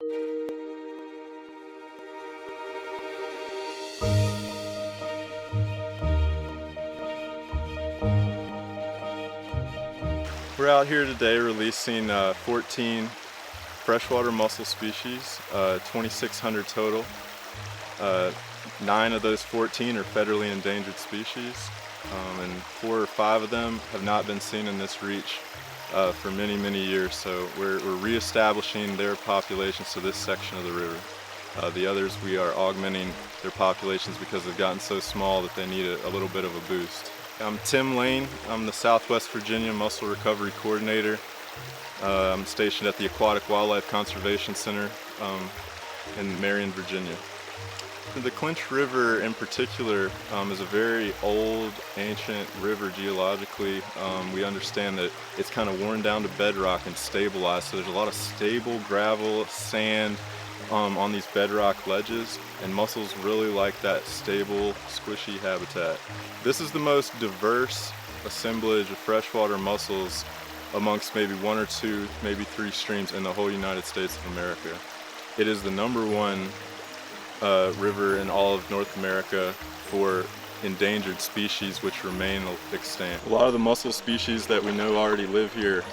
We're out here today releasing 14 freshwater mussel species, 2,600 total. 9 of those 14 are federally endangered species, and 4 or 5 of them have not been seen in this reach for many, many years. So we're reestablishing their populations to this section of the river. The others, we are augmenting their populations because they've gotten so small that they need a little bit of a boost. I'm Tim Lane. I'm the Southwest Virginia Mussel Recovery Coordinator. I'm stationed at the Aquatic Wildlife Conservation Center in Marion, Virginia. The Clinch River in particular is a very old, ancient river geologically. We understand that it's kind of worn down to bedrock and stabilized, so there's a lot of stable gravel, sand on these bedrock ledges, and mussels really like that stable, squishy habitat. This is the most diverse assemblage of freshwater mussels amongst maybe 1 or 2, maybe 3 streams in the whole United States of America. It is the #1 river in all of North America for endangered species which remain extant. A lot of the mussel species that we know already live here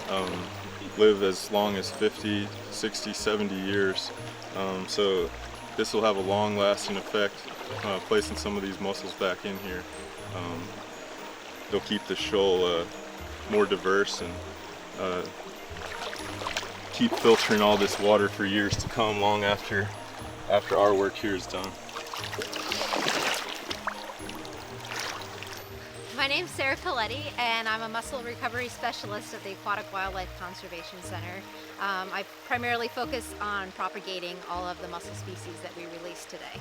live as long as 50, 60, 70 years. So this will have a long-lasting effect, placing some of these mussels back in here. They'll keep the shoal more diverse and keep filtering all this water for years to come, long after our work here is done. My name's Sarah Coletti, and I'm a mussel recovery specialist at the Aquatic Wildlife Conservation Center. I primarily focus on propagating all of the mussel species that we released today.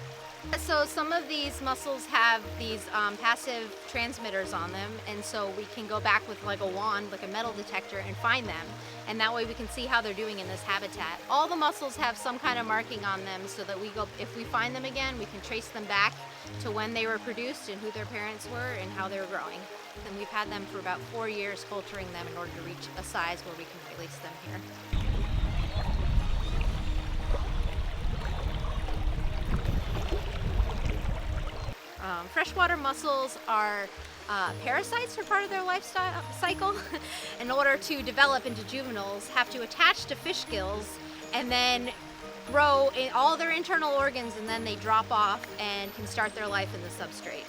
So some of these mussels have these passive transmitters on them, and so we can go back with like a wand, like a metal detector, and find them, and that way we can see how they're doing in this habitat. All the mussels have some kind of marking on them so that if we find them again, we can trace them back to when they were produced and who their parents were and how they were growing. And we've had them for about 4 years, culturing them in order to reach a size where we can release them here. Freshwater mussels are parasites for part of their life cycle. In order to develop into juveniles, have to attach to fish gills and then grow in all their internal organs, and then they drop off and can start their life in the substrate.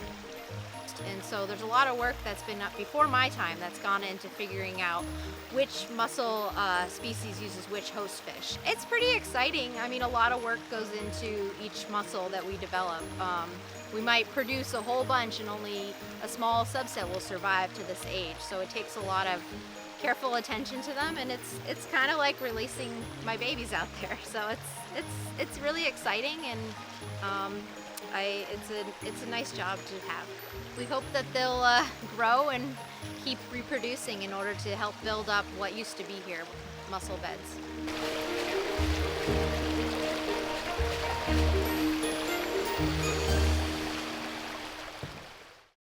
And so there's a lot of work that's been up before my time that's gone into figuring out which mussel species uses which host fish. It's pretty exciting. I mean, a lot of work goes into each mussel that we develop. We might produce a whole bunch and only a small subset will survive to this age. So it takes a lot of careful attention to them, and it's kind of like releasing my babies out there. So it's really exciting, and it's a nice job to have. We hope that they'll grow and keep reproducing in order to help build up what used to be here, mussel beds.